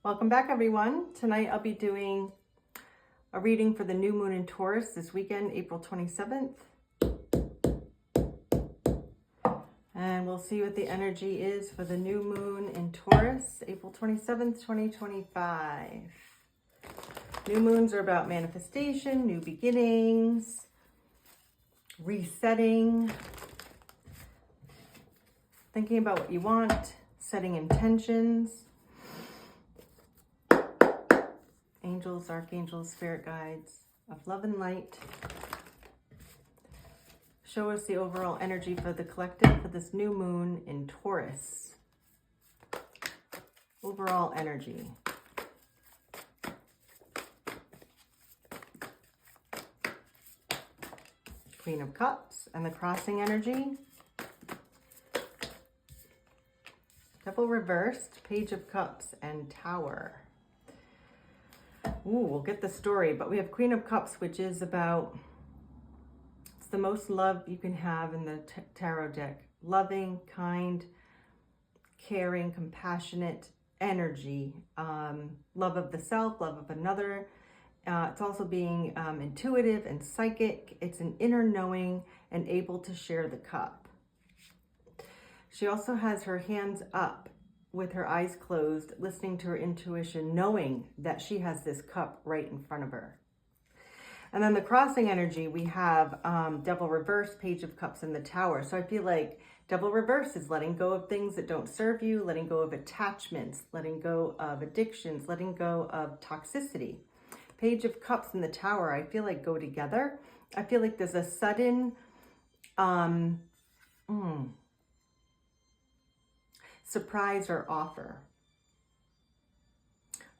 Welcome back, everyone. Tonight I'll be doing a reading for the new moon in Taurus this weekend, April 27th. And we'll see what the energy is for the new moon in Taurus, April 27th, 2025. New moons are about manifestation, new beginnings, resetting, thinking about what you want, setting intentions. Angels, archangels, spirit guides of love and light. Show us the overall energy for the collective for this new moon in Taurus. Overall energy. Queen of Cups and the crossing energy. Devil reversed, Page of Cups and Tower. Ooh, we'll get the story, but we have Queen of Cups, which is about, it's the most love you can have in the tarot deck. Loving, kind, caring, compassionate energy. Love of the self, love of another. It's also being intuitive and psychic. It's an inner knowing and able to share the cup. She also has her hands up with her eyes closed, listening to her intuition, knowing that she has this cup right in front of her. And then the crossing energy, we have Devil reverse, Page of Cups, and the Tower. So I feel like Devil reverse is letting go of things that don't serve you, letting go of attachments, letting go of addictions, letting go of toxicity. Page of Cups and the Tower, I feel like go together. I feel like there's a sudden surprise or offer.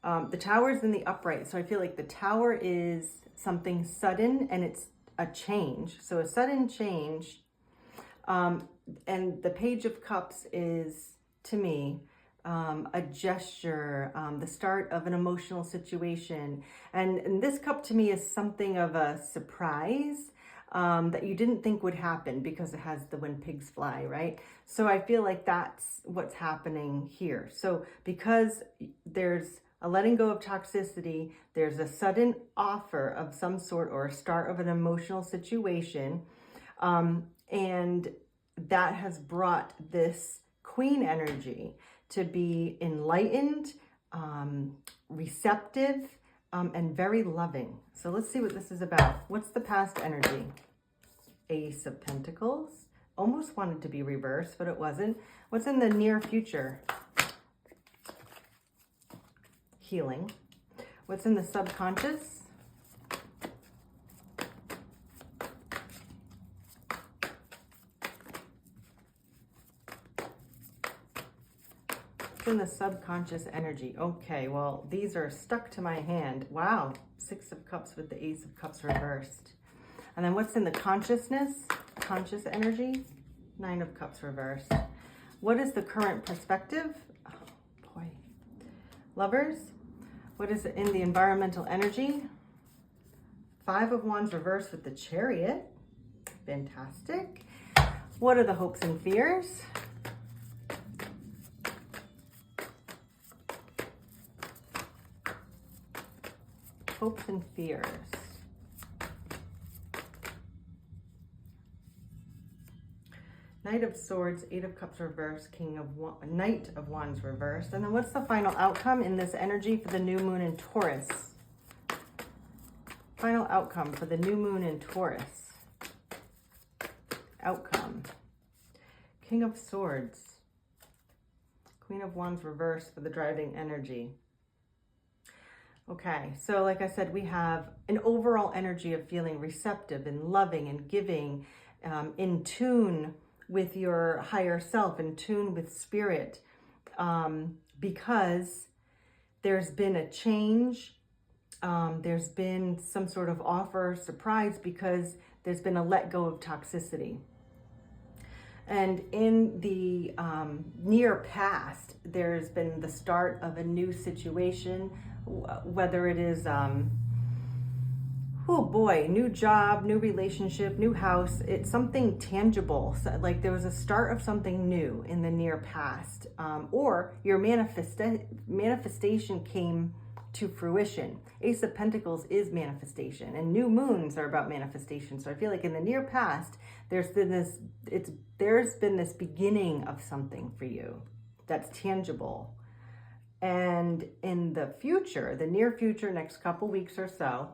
The Tower is in the upright, so I feel like the Tower is something sudden and it's a change. So a sudden change. And the Page of Cups is, to me, a gesture, the start of an emotional situation. And this cup to me is something of a surprise that you didn't think would happen because it has the when pigs fly, right? So I feel like that's what's happening here. So because there's a letting go of toxicity, there's a sudden offer of some sort or a start of an emotional situation. And that has brought this queen energy to be enlightened, receptive, and very loving. So let's see what this is about. What's the past energy? Ace of Pentacles. Almost wanted to be reversed, but it wasn't. What's in the near future? Healing. What's in the subconscious? In the subconscious energy. Okay, well, these are stuck to my hand. Wow, Six of Cups with the Ace of Cups reversed. And then what's in the consciousness? Conscious energy? Nine of Cups reversed. What is the current perspective? Oh, boy. Lovers? What is in the environmental energy? Five of Wands reversed with the Chariot. Fantastic. What are the hopes and fears? Hopes and fears. Knight of Swords, Eight of Cups reversed, Knight of Wands reversed. And then what's the final outcome in this energy for the new moon in Taurus? Final outcome for the new moon in Taurus. Outcome. King of Swords. Queen of Wands reversed for the driving energy. Okay, so like I said, we have an overall energy of feeling receptive and loving and giving, in tune with your higher self, in tune with spirit, because there's been a change, there's been some sort of offer, surprise, because there's been a let go of toxicity. And in the near past, there's been the start of a new situation, whether it is Oh boy, new job, new relationship, new house. It's something tangible. So, like there was a start of something new in the near past, or your manifestation came to fruition. Ace of Pentacles is manifestation, and new moons are about manifestation. So I feel like in the near past, there's been this beginning of something for you that's tangible. And in the future, the near future, next couple weeks or so,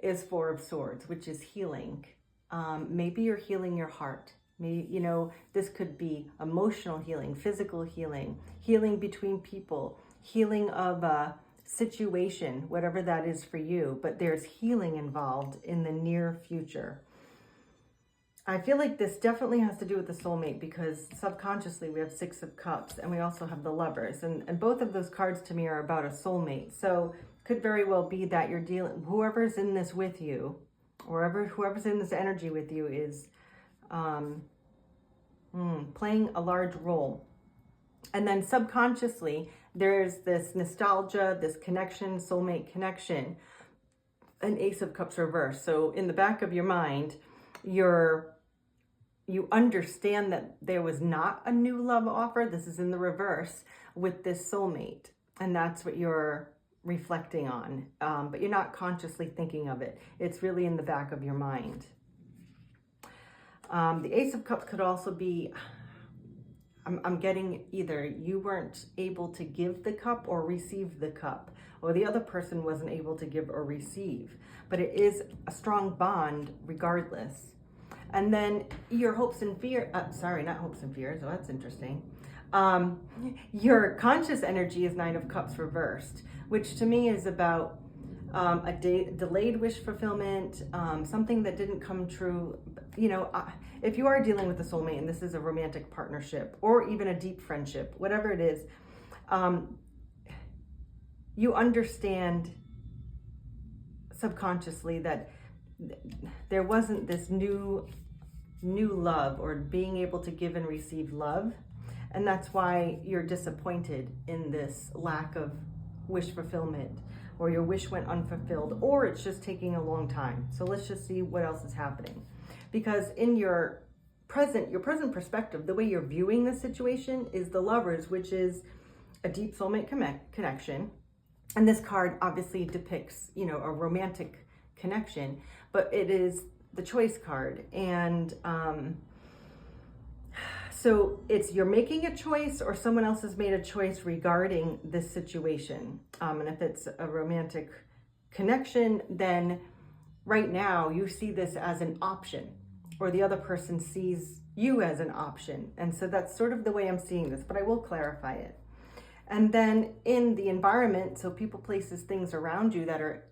is Four of Swords, which is healing. Maybe you're healing your heart. Maybe, you know, this could be emotional healing, physical healing, healing between people, healing of a situation, whatever that is for you. But there's healing involved in the near future. I feel like this definitely has to do with the soulmate, because subconsciously we have Six of Cups and we also have the Lovers. And both of those cards to me are about a soulmate. So could very well be that you're dealing, whoever's in this with you, or whoever's in this energy with you is playing a large role. And then subconsciously, there's this nostalgia, this connection, soulmate connection, an Ace of Cups reverse. So in the back of your mind, you understand that there was not a new love offer. This is in the reverse with this soulmate. And that's what you're reflecting on, but you're not consciously thinking of it. It's really in the back of your mind. The Ace of Cups could also be, I'm getting either you weren't able to give the cup or receive the cup, or the other person wasn't able to give or receive, but it is a strong bond regardless. And then your hopes and fear, sorry, not hopes and fears, oh, that's interesting. Your conscious energy is Knight of Cups reversed, which to me is about a delayed wish fulfillment, something that didn't come true. You know, if you are dealing with a soulmate and this is a romantic partnership or even a deep friendship, whatever it is, you understand subconsciously that there wasn't this new love or being able to give and receive love. And that's why you're disappointed in this lack of wish fulfillment, or your wish went unfulfilled, or it's just taking a long time. So let's just see what else is happening. Because in your present perspective, the way you're viewing this situation is the Lovers, which is a deep soulmate connection. And this card obviously depicts, you know, a romantic connection, but it is the Choice card. And so it's you're making a choice, or someone else has made a choice regarding this situation. And if it's a romantic connection, then right now you see this as an option, or the other person sees you as an option. And so that's sort of the way I'm seeing this, but I will clarify it. And then in the environment, so people, places, things around you that are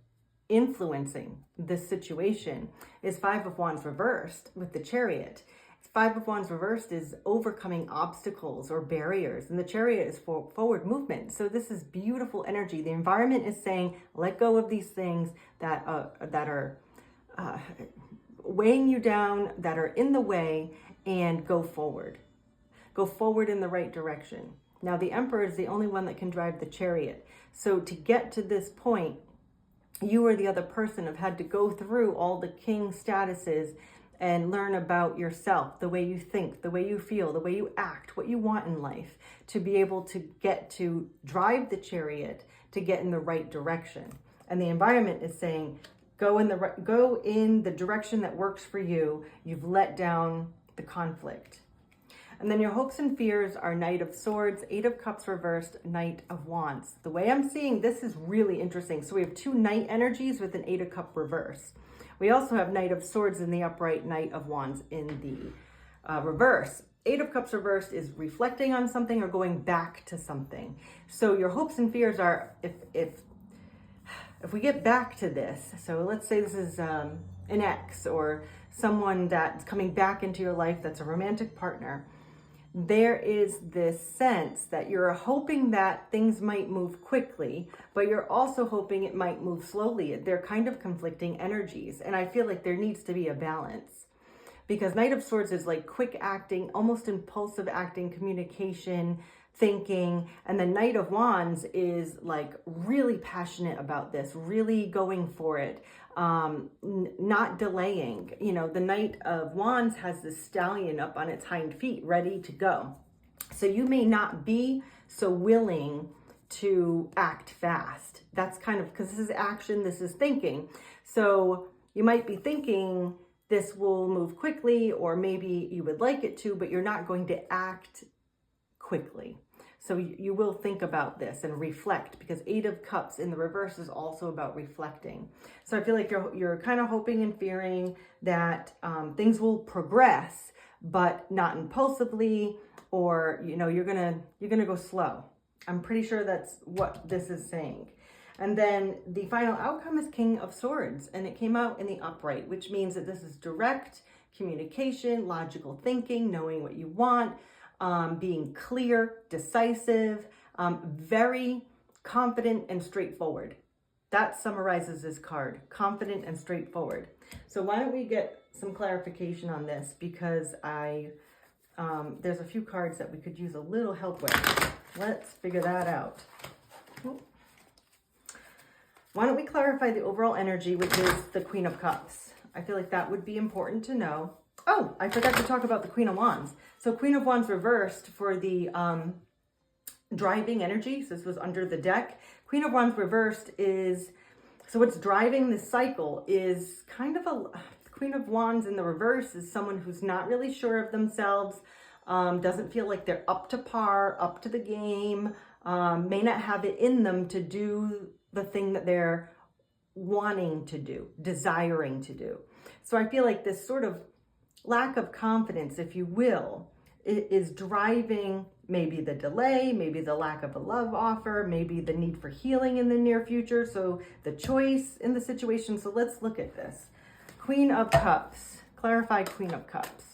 influencing this situation is Five of Wands reversed with the Chariot. Five of Wands reversed is overcoming obstacles or barriers, and the Chariot is for forward movement. So this is beautiful energy. The environment is saying, let go of these things that are weighing you down, that are in the way, and go forward. Go forward in the right direction. Now, the Emperor is the only one that can drive the Chariot. So to get to this point, you or the other person have had to go through all the king statuses and learn about yourself, the way you think, the way you feel, the way you act, what you want in life, to be able to get to drive the Chariot to get in the right direction. And the environment is saying, go in the direction that works for you. You've let down the conflict. And then your hopes and fears are Knight of Swords, Eight of Cups reversed, Knight of Wands. The way I'm seeing this is really interesting. So we have two Knight energies with an Eight of Cup reverse. We also have Knight of Swords in the upright, Knight of Wands in the reverse. Eight of Cups reversed is reflecting on something or going back to something. So your hopes and fears are, if we get back to this, so let's say this is an ex or someone that's coming back into your life that's a romantic partner, there is this sense that you're hoping that things might move quickly, but you're also hoping it might move slowly. They're kind of conflicting energies. And I feel like there needs to be a balance, because Knight of Swords is like quick acting, almost impulsive acting, communication, thinking. And the Knight of Wands is like really passionate about this, really going for it, not delaying. You know, the Knight of Wands has the stallion up on its hind feet, ready to go. So you may not be so willing to act fast. That's kind of, because this is action, this is thinking. So you might be thinking this will move quickly, or maybe you would like it to, but you're not going to act quickly. So you will think about this and reflect, because 8 of Cups in the reverse is also about reflecting. So I feel like you're kind of hoping and fearing that things will progress, but not impulsively, or you know, you're gonna go slow. I'm pretty sure that's what this is saying. And then the final outcome is King of Swords, and it came out in the upright, which means that this is direct communication, logical thinking, knowing what you want, being clear, decisive, very confident and straightforward. That summarizes this card, confident and straightforward. So why don't we get some clarification on this, because there's a few cards that we could use a little help with. Let's figure that out. Why don't we clarify the overall energy, which is the Queen of Cups? I feel like that would be important to know. Oh, I forgot to talk about the Queen of Wands. So Queen of Wands reversed for the driving energy. So this was under the deck. Queen of Wands reversed is, so what's driving this cycle is kind of Queen of Wands in the reverse is someone who's not really sure of themselves, doesn't feel like they're up to par, up to the game, may not have it in them to do the thing that they're wanting to do, desiring to do. So I feel like this sort of lack of confidence, if you will, is driving maybe the delay, maybe the lack of a love offer, maybe the need for healing in the near future. So the choice in the situation. So let's look at this. Queen of Cups, clarify Queen of Cups.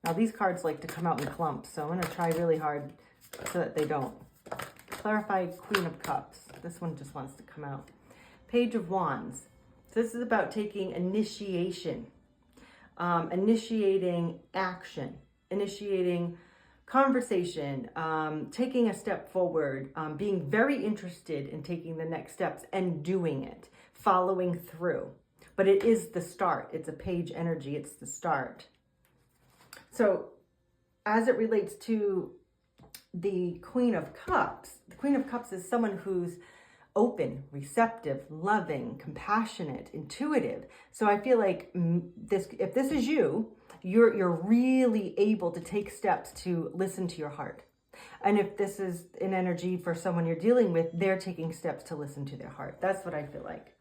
Now these cards like to come out in clumps, so I'm going to try really hard so that they don't. Clarify Queen of Cups. This one just wants to come out. Page of Wands. So this is about taking initiation, initiating action, initiating conversation, taking a step forward, being very interested in taking the next steps and doing it, following through. But it is the start. It's a page energy. It's the start. So as it relates to the Queen of Cups is someone who's open, receptive, loving, compassionate, intuitive. So I feel like if this is you, you're really able to take steps to listen to your heart. And if this is an energy for someone you're dealing with, they're taking steps to listen to their heart. That's what I feel like.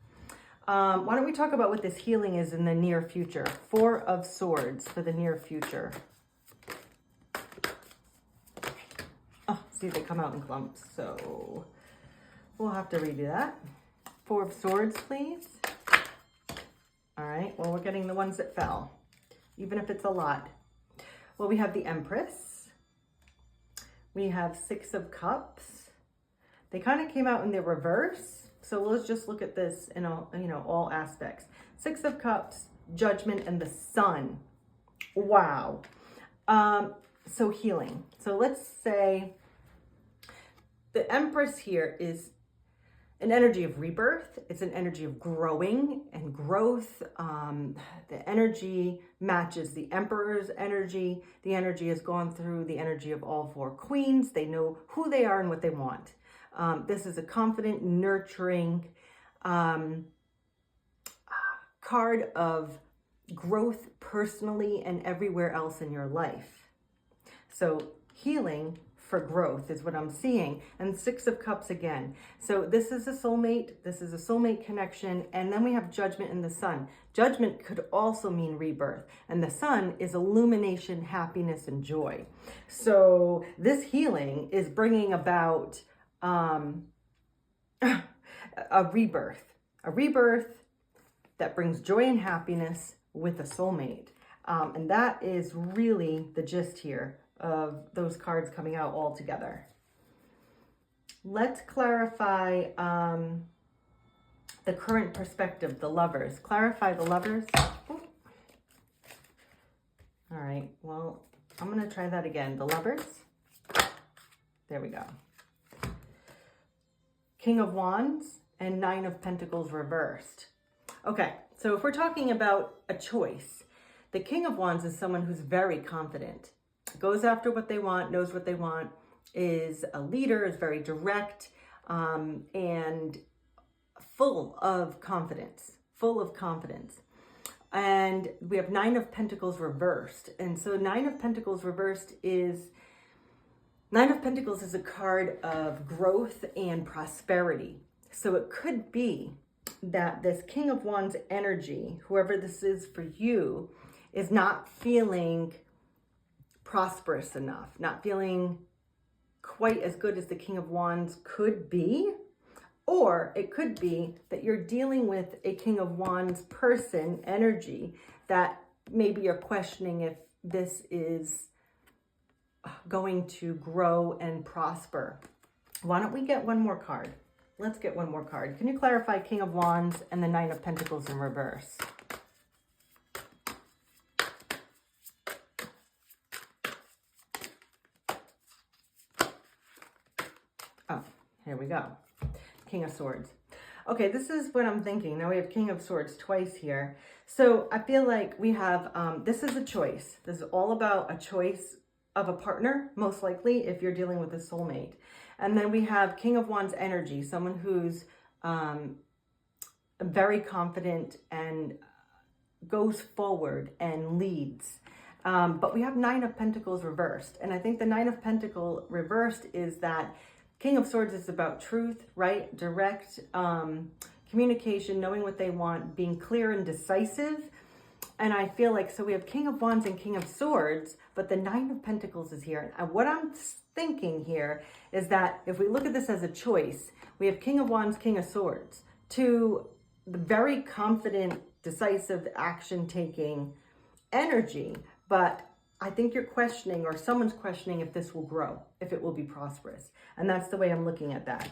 Why don't we talk about what this healing is in the near future? 4 of Swords for the near future. Oh, see, they come out in clumps, so we'll have to redo that. 4 of Swords, please. All right, well, we're getting the ones that fell, even if it's a lot. Well, we have the Empress. We have 6 of Cups. They kind of came out in the reverse. So let's just look at this in all aspects. 6 of Cups, Judgment, and the Sun. Wow. So healing. So let's say the Empress here is an energy of rebirth. It's an energy of growing and growth. The energy matches the Emperor's energy. The energy has gone through the energy of all 4 queens. They know who they are and what they want. This is a confident, nurturing card of growth personally and everywhere else in your life. So healing for growth is what I'm seeing. And 6 of Cups again. So this is a soulmate. This is a soulmate connection. And then we have Judgment and the Sun. Judgment could also mean rebirth. And the Sun is illumination, happiness, and joy. So this healing is bringing about a rebirth that brings joy and happiness with a soulmate. And that is really the gist here of those cards coming out all together. Let's clarify the current perspective, the Lovers. Clarify the Lovers. Ooh. All right, well, I'm going to try that again. The Lovers. There we go. King of Wands and Nine of Pentacles reversed. Okay, so if we're talking about a choice, the King of Wands is someone who's very confident, goes after what they want, knows what they want, is a leader, is very direct, and full of confidence, And we have Nine of Pentacles reversed. And so Nine of Pentacles reversed is, Nine of Pentacles is a card of growth and prosperity. So it could be that this King of Wands energy, whoever this is for you, is not feeling prosperous enough, not feeling quite as good as the King of Wands could be. Or it could be that you're dealing with a King of Wands person energy that maybe you're questioning if this is going to grow and prosper. Why don't we get one more card? Let's get one more card. Can you clarify King of Wands and the Nine of Pentacles in reverse? Oh, here we go. King of Swords. Okay, this is what I'm thinking. Now we have King of Swords twice here. So I feel like we have, this is a choice. This is all about a choice of a partner, most likely, if you're dealing with a soulmate. And then we have King of Wands energy, someone who's very confident and goes forward and leads. But we have Nine of Pentacles reversed. And I think the Nine of Pentacles reversed is that King of Swords is about truth, right? Direct communication, knowing what they want, being clear and decisive. And I feel like, so we have King of Wands and King of Swords, but the Nine of Pentacles is here. And what I'm thinking here is that if we look at this as a choice, we have King of Wands, King of Swords, two very confident, decisive, action-taking energy, but I think you're questioning, or someone's questioning, if this will grow, if it will be prosperous. And that's the way I'm looking at that.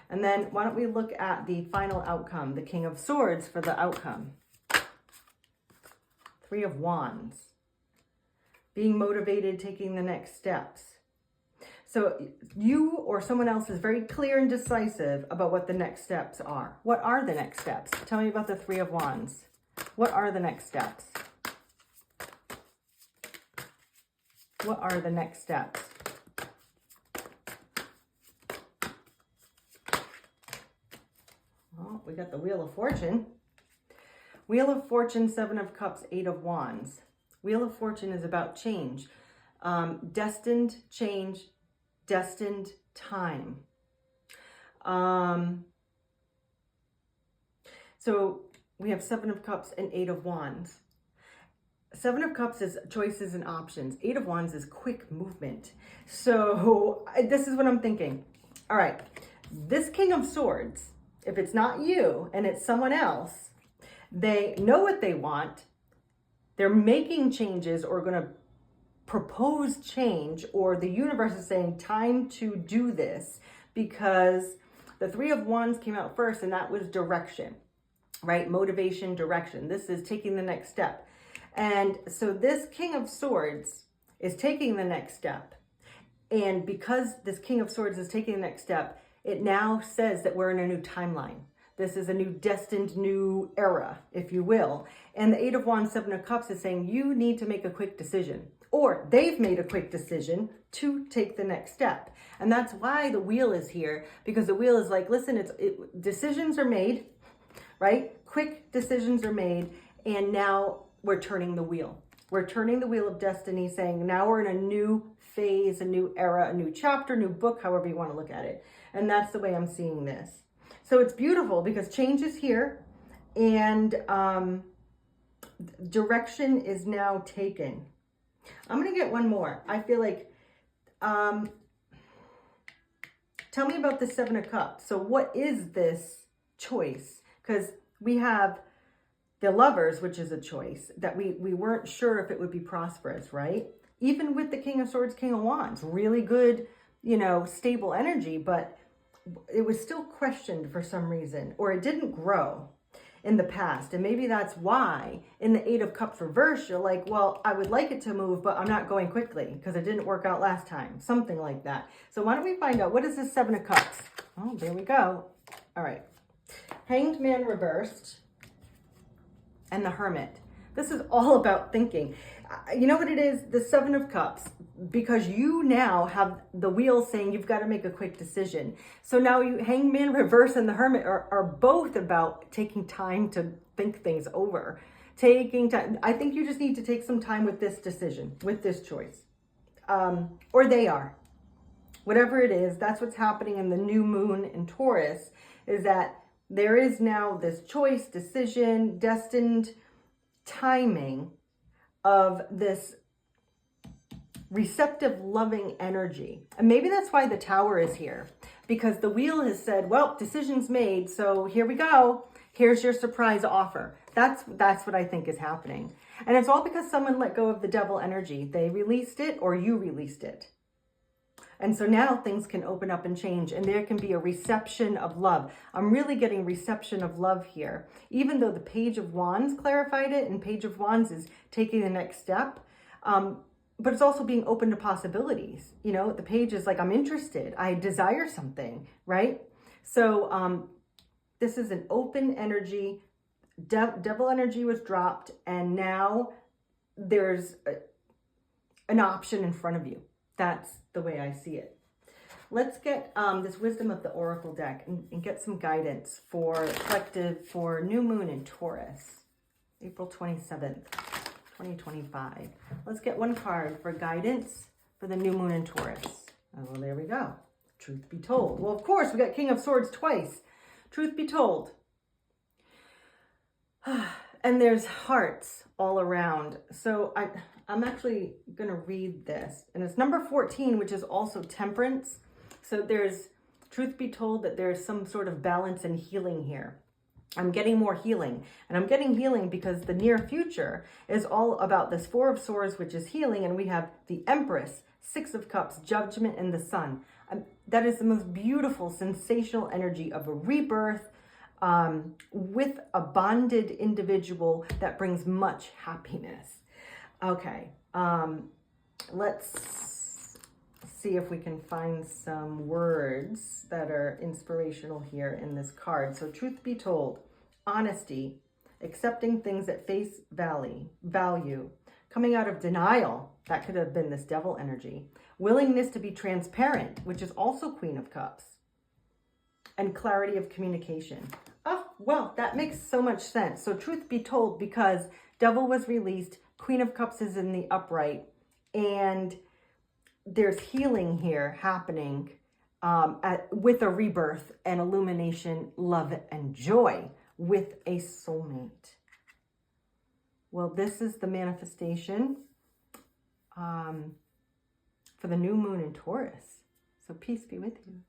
And then why don't we look at the final outcome, the King of Swords for the outcome. Three of Wands. Being motivated, taking the next steps. So you or someone else is very clear and decisive about what the next steps are. What are the next steps? Tell me about the Three of Wands. What are the next steps? What are the next steps? Well, we got the Wheel of Fortune. Wheel of Fortune, Seven of Cups, Eight of Wands. Wheel of Fortune is about change. Destined change, destined time. So we have Seven of Cups and Eight of Wands. Seven of Cups is choices and options. Eight of Wands is quick movement. So this is what I'm thinking. All right, this King of Swords, if it's not you and it's someone else, they know what they want. They're making changes or going to propose change, or the universe is saying time to do this, because the Three of Wands came out first, and that was direction, right? Motivation, direction. This is taking the next step. And so this King of Swords is taking the next step. And because this King of Swords is taking the next step, it now says that we're in a new timeline. This is a new destined new era, if you will. And the Eight of Wands, Seven of Cups is saying you need to make a quick decision, or they've made a quick decision to take the next step. And that's why the wheel is here, because the wheel is like, listen, decisions are made, right? Quick decisions are made. And now we're turning the wheel. We're turning the wheel of destiny, saying now we're in a new phase, a new era, a new chapter, new book, however you want to look at it. And that's the way I'm seeing this. So it's beautiful because change is here, and direction is now taken. I'm going to get one more. I feel like, tell me about the Seven of Cups. So what is this choice? Because we have the Lovers, which is a choice that we weren't sure if it would be prosperous, right? Even with the King of Swords, King of Wands, really good, stable energy, but it was still questioned for some reason, or it didn't grow. in the past. And maybe that's why in the Eight of Cups reverse, you're like, well, I would like it to move, but I'm not going quickly because it didn't work out last time. Something like that. So why don't we find out, what is this Seven of Cups? Oh, there we go. All right. Hanged Man reversed and the Hermit. This is all about thinking. You know what it is? The Seven of Cups, because you now have the wheel saying you've got to make a quick decision. So now you, Hangman reverse and the Hermit are both about taking time to think things over. Taking time. I think you just need to take some time with this decision, with this choice. Or they are. Whatever it is, that's what's happening in the new moon in Taurus, is that there is now this choice, decision, destined timing of this receptive, loving energy. And maybe that's why the Tower is here, because the wheel has said, well, decision's made, so here we go. Here's your surprise offer. That's what I think is happening. And it's all because someone let go of the Devil energy. They released it or you released it. And so now things can open up and change, and there can be a reception of love. I'm really getting reception of love here. Even though the Page of Wands clarified it, and Page of Wands is taking the next step, but it's also being open to possibilities. You know, the Page is like, I'm interested. I desire something, right? So this is an open energy. Devil energy was dropped, and now there's an option in front of you. That's the way I see it. Let's get this Wisdom of the Oracle deck and get some guidance for collective for new moon in Taurus, April 27th, 2025. Let's get one card for guidance for the new moon in Taurus. Oh, well, there we go. Truth be told. Well, of course, we got King of Swords twice. Truth be told. And there's hearts all around. So I'm actually going to read this. And it's number 14, which is also temperance. So there's, truth be told, that there's some sort of balance and healing here. I'm getting more healing. And I'm getting healing because the near future is all about this Four of Swords, which is healing. And we have the Empress, Six of Cups, Judgment, and the Sun. That is the most beautiful, sensational energy of a rebirth, with a bonded individual that brings much happiness. Okay, let's see if we can find some words that are inspirational here in this card. So truth be told, honesty, accepting things at face value, coming out of denial, that could have been this Devil energy, willingness to be transparent, which is also Queen of Cups, and clarity of communication. Oh, well, that makes so much sense. So truth be told, because Devil was released, Queen of Cups is in the upright, and there's healing here happening with a rebirth and illumination, love, and joy with a soulmate. Well, this is the manifestation for the new moon in Taurus. So peace be with you.